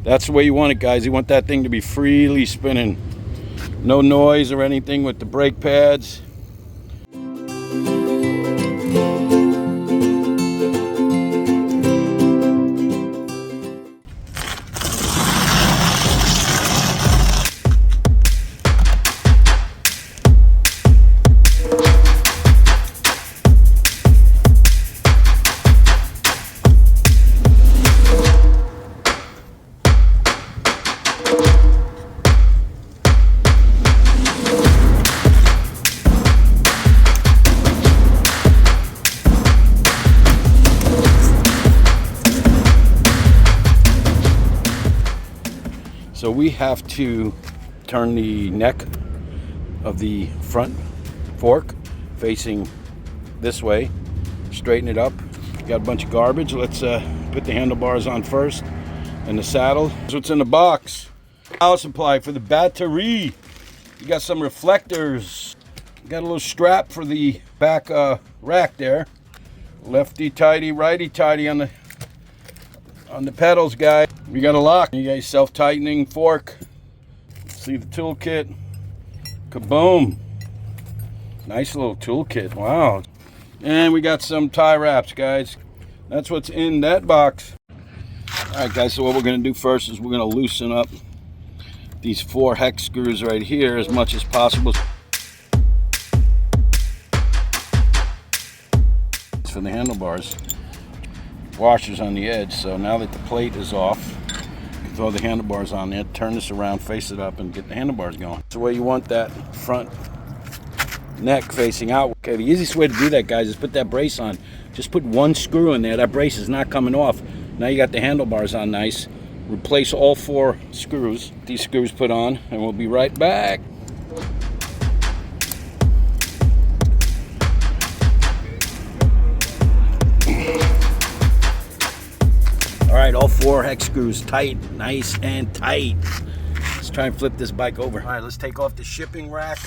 That's the way you want it, guys. You want that thing to be freely spinning. No noise or anything with the brake pads. So we have to turn the neck of the front fork facing this way, straighten it up. Got a bunch of garbage. Let's put the handlebars on first and the saddle. Here's what's in the box. Power supply for the battery. You got some reflectors. Got a little strap for the back rack there. Lefty tighty, righty tighty on the pedals, guys. We got a lock. You got a self-tightening fork. See the toolkit. Kaboom. Nice little toolkit. Wow. And we got some tie wraps, guys. That's what's in that box. All right, guys, so what we're going to do first is we're going to loosen up these 4 hex screws right here as much as possible. For the handlebars. Washers on the edge, so now that the plate is off, you throw the handlebars on there, turn this around, face it up, and get the handlebars going. That's the way you want that front neck facing out. Okay, the easiest way to do that, guys, is put that brace on. Just put 1 screw in there. That brace is not coming off. Now you got the handlebars on nice. Replace all 4 screws. These screws put on, and we'll be right back. All right, all 4 hex screws tight, nice and tight. Let's try and flip this bike over. All right, let's take off the shipping rack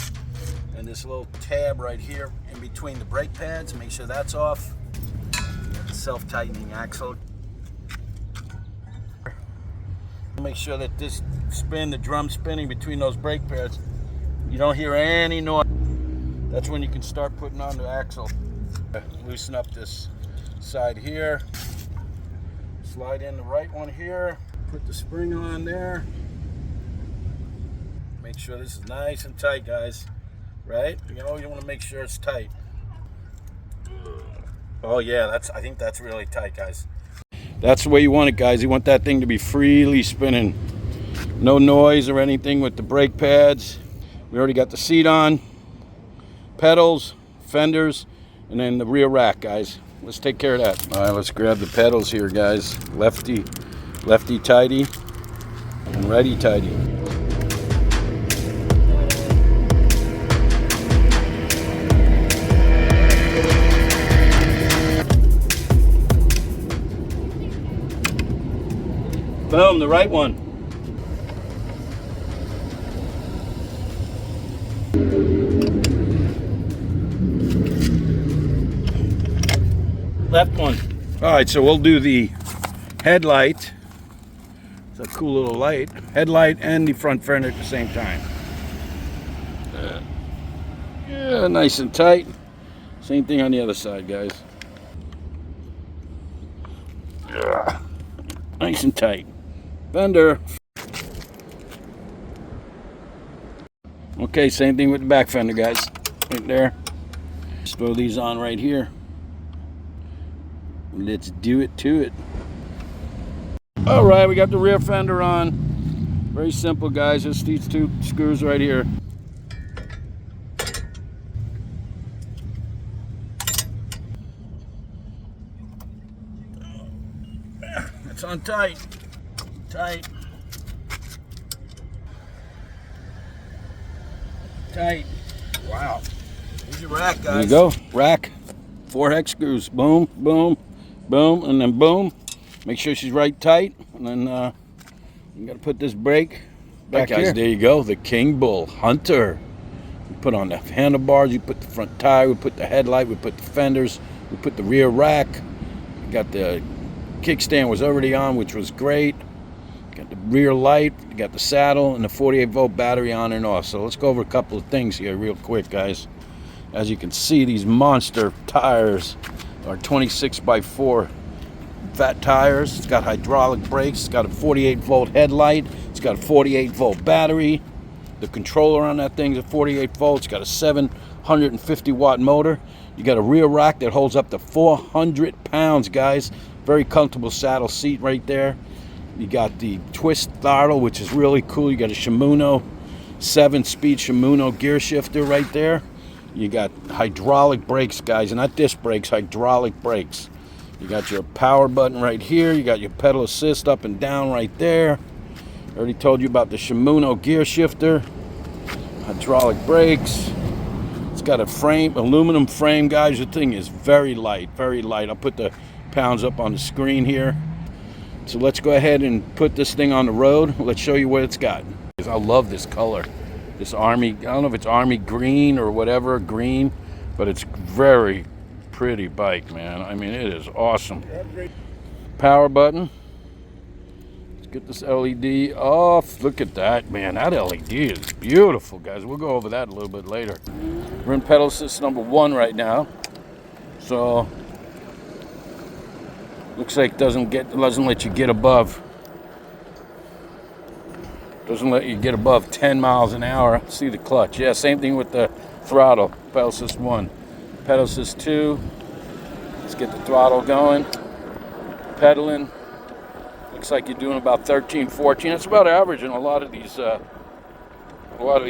and this little tab right here in between the brake pads. Make sure that's off. Got the self-tightening axle. Make sure that this the drum spinning between those brake pads, you don't hear any noise. That's when you can start putting on the axle. Loosen up this side here. Slide in the right one here, put the spring on there. Make sure this is nice and tight, guys. Right? You always want to make sure it's tight. Oh yeah, I think that's really tight, guys. That's the way you want it, guys. You want that thing to be freely spinning. No noise or anything with the brake pads. We already got the seat on, pedals, fenders, and then the rear rack, guys. Let's take care of that. All right, let's grab the pedals here, guys. Lefty tighty and righty tighty. Boom, the right one. Left one. All right, so we'll do the headlight. It's a cool little light. Headlight and the front fender at the same time. Yeah, nice and tight. Same thing on the other side, guys. Yeah, nice and tight. Fender. Okay, same thing with the back fender, guys. Right there. Just throw these on right here. Let's do it to it. All right, we got the rear fender on. Very simple, guys. Just these 2 screws right here. It's on tight. Tight. Tight. Wow. Here's your rack, guys. There you go. Rack. 4 hex screws. Boom, boom, boom, and then boom. Make sure she's right tight, and then you got to put this brake back here. Guys, there you go. The Kingbull Hunter. We put on the handlebars. You put the front tire. We put the headlight. We put the fenders. We put the rear rack. We got the kickstand was already on, which was great. Got got the rear light, you got the saddle, and the 48-volt battery on and off. So let's go over a couple of things here real quick, guys. As you can see, these monster tires are 26x4 fat tires. It's got hydraulic brakes. It's got a 48-volt headlight. It's got a 48-volt battery. The controller on that thing is a 48 volts. It's got a 750-watt motor. You got a rear rack that holds up to 400 pounds, guys. Very comfortable saddle seat right there. You got the twist throttle, which is really cool. You got a Shimano 7-speed Shimano gear shifter right there. You got hydraulic brakes, guys, and not disc brakes, hydraulic brakes. You got your power button right here. You got your pedal assist up and down right there. I already told you about the Shimano gear shifter. Hydraulic brakes. It's got a frame, aluminum frame, guys. The thing is very light, very light. I'll put the pounds up on the screen here. So let's go ahead and put this thing on the road. Let's show you what it's got. I love this color. This army, I don't know if it's army green or whatever, green, but it's very pretty bike, man. I mean, it is awesome. Power button. Let's get this LED off. Look at that, man. That LED is beautiful, guys. We'll go over that a little bit later. We're in pedal assist number 1 right now. So looks like doesn't let you get above. Doesn't let you get above 10 miles an hour. See the clutch. Yeah, same thing with the throttle. Pedal assist 1. Pedal assist 2. Let's get the throttle going. Pedaling. Looks like you're doing about 13, 14. That's about average in a lot of these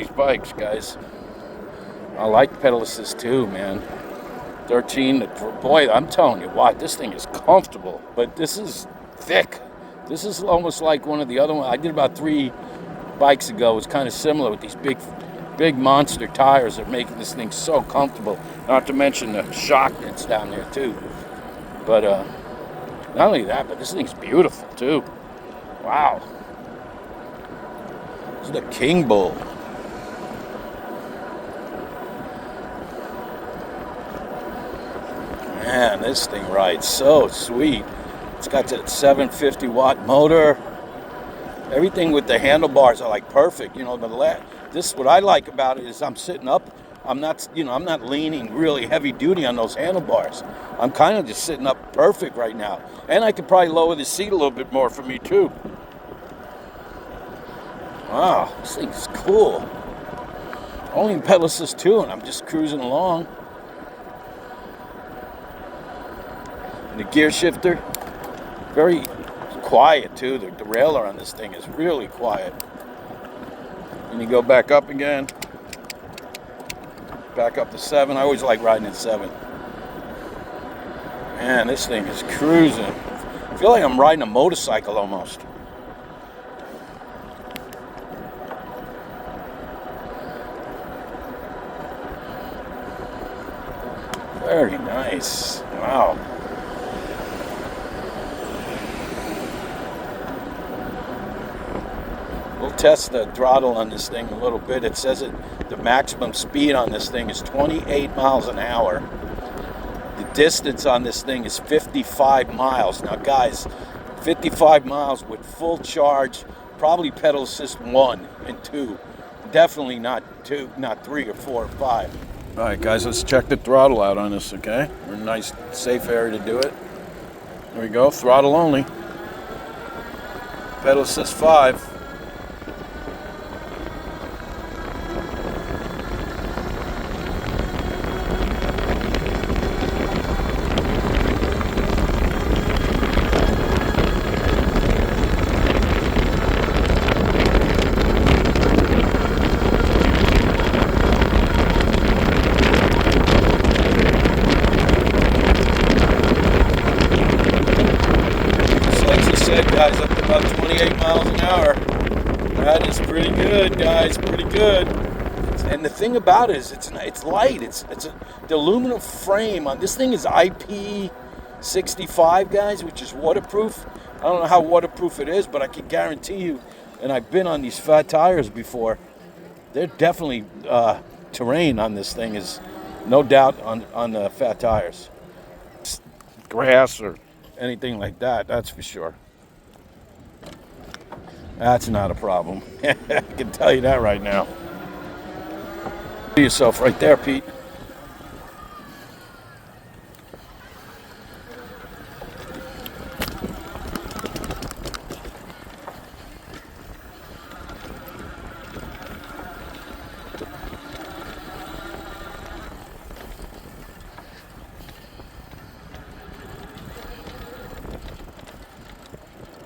bikes, guys. I like pedal assist 2, man. 13. Boy, I'm telling you what, this thing is comfortable, but this is thick. This is almost like one of the other ones I did about 3 bikes ago. It's kind of similar with these big monster tires that are making this thing so comfortable. Not to mention the shock that's down there too. But not only that, but this thing's beautiful too. Wow. This is the Kingbull. Man, this thing rides so sweet. It's got that 750-watt motor. Everything with the handlebars are like perfect. You know, this what I like about it is I'm sitting up. I'm not leaning really heavy duty on those handlebars. I'm kind of just sitting up perfect right now. And I could probably lower the seat a little bit more for me too. Wow, this thing's cool. Only in pedal assist 2, and I'm just cruising along. And the gear shifter, very quiet too. The derailleur on this thing is really quiet. And you go back up again. Back up to 7. I always like riding at 7. Man, this thing is cruising. I feel like I'm riding a motorcycle almost. Very nice. Wow. We'll test the throttle on this thing a little bit. It says the maximum speed on this thing is 28 miles an hour. The distance on this thing is 55 miles. Now, guys, 55 miles with full charge, probably pedal assist 1 and 2. Definitely not 2, not 3 or 4 or 5. All right, guys, let's check the throttle out on this, okay? We're in a nice, safe area to do it. There we go, throttle only. Pedal assist 5. Guys, up to about 28 miles an hour. That is pretty good, guys, pretty good. And the thing about it is it's light. The aluminum frame on this thing is IP65, guys, which is waterproof. I don't know how waterproof it is, but I can guarantee you, and I've been on these fat tires before, they're definitely terrain on this thing is no doubt on the fat tires. Grass or anything like that, that's for sure. That's not a problem. I can tell you that right now. See yourself right there, Pete.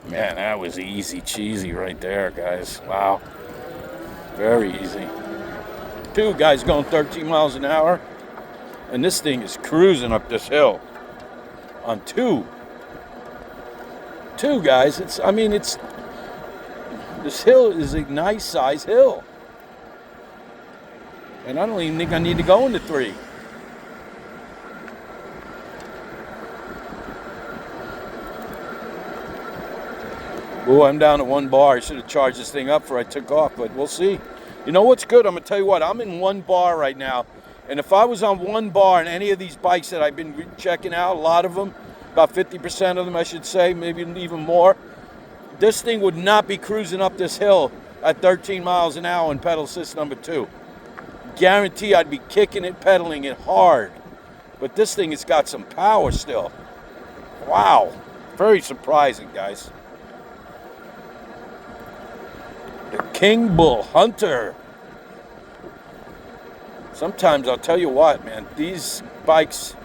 Man, that was easy cheesy right there, guys. Wow. Very easy. Two guys going 13 miles an hour. And this thing is cruising up this hill. On two. Two guys. This hill is a nice size hill. And I don't even think I need to go into three. Oh, I'm down at 1 bar. I should have charged this thing up before I took off, but we'll see. You know what's good? I'm going to tell you what. I'm in 1 bar right now. And if I was on 1 bar in any of these bikes that I've been checking out, a lot of them, about 50% of them, I should say, maybe even more, this thing would not be cruising up this hill at 13 miles an hour in pedal assist number 2. Guarantee I'd be kicking it, pedaling it hard. But this thing has got some power still. Wow. Very surprising, guys. The Kingbull Hunter. Sometimes I'll tell you what, man, these bikes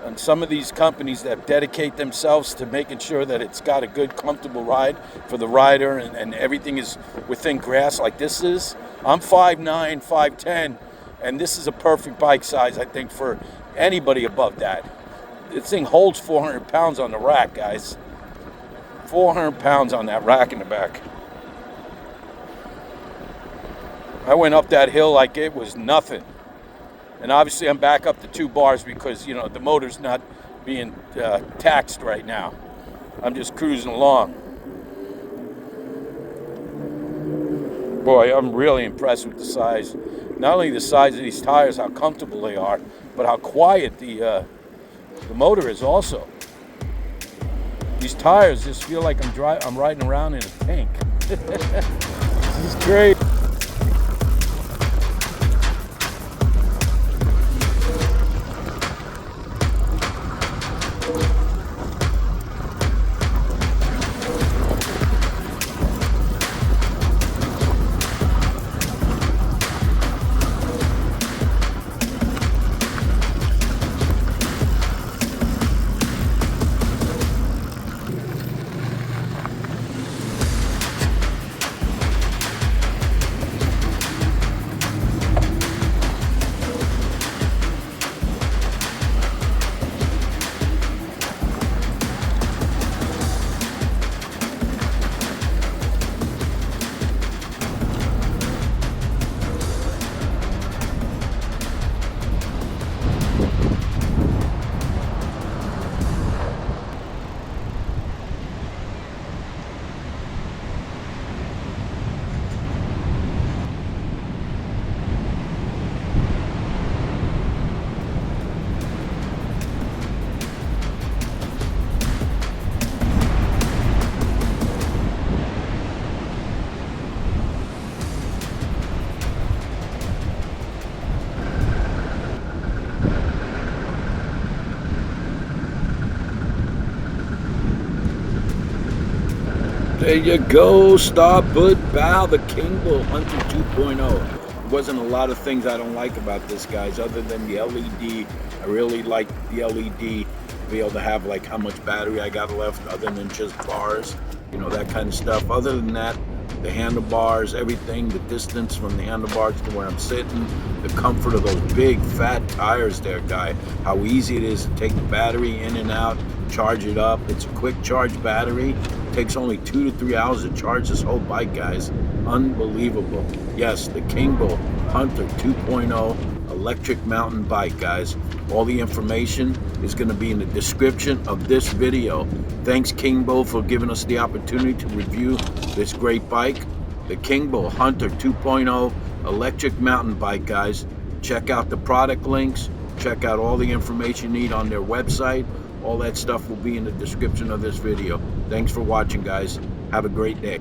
and some of these companies that dedicate themselves to making sure that it's got a good, comfortable ride for the rider and everything is within grasp like this is. I'm 5'9", 5'10", and this is a perfect bike size, I think, for anybody above that. This thing holds 400 pounds on the rack, guys. 400 pounds on that rack in the back. I went up that hill like it was nothing. And obviously I'm back up to 2 bars because, you know, the motor's not being taxed right now. I'm just cruising along. Boy, I'm really impressed with the size. Not only the size of these tires, how comfortable they are, but how quiet the motor is also. These tires just feel like I'm riding around in a tank. This is great. There you go, Starboard Bow, the Kingbull Hunter 2.0. There wasn't a lot of things I don't like about this, guys, other than the LED. I really like the LED to be able to have like how much battery I got left other than just bars, you know, that kind of stuff. Other than that, the handlebars, everything, the distance from the handlebars to where I'm sitting, the comfort of those big fat tires there, guy, how easy it is to take the battery in and out, charge it up. It's a quick charge battery. It takes only 2 to 3 hours to charge this whole bike, guys. Unbelievable. Yes, the Kingbull Hunter 2.0 electric mountain bike, guys. All the information is going to be in the description of this video. Thanks, Kingbull, for giving us the opportunity to review this great bike. The Kingbull Hunter 2.0 electric mountain bike, guys. Check out the product links. Check out all the information you need on their website. All that stuff will be in the description of this video. Thanks for watching, guys. Have a great day.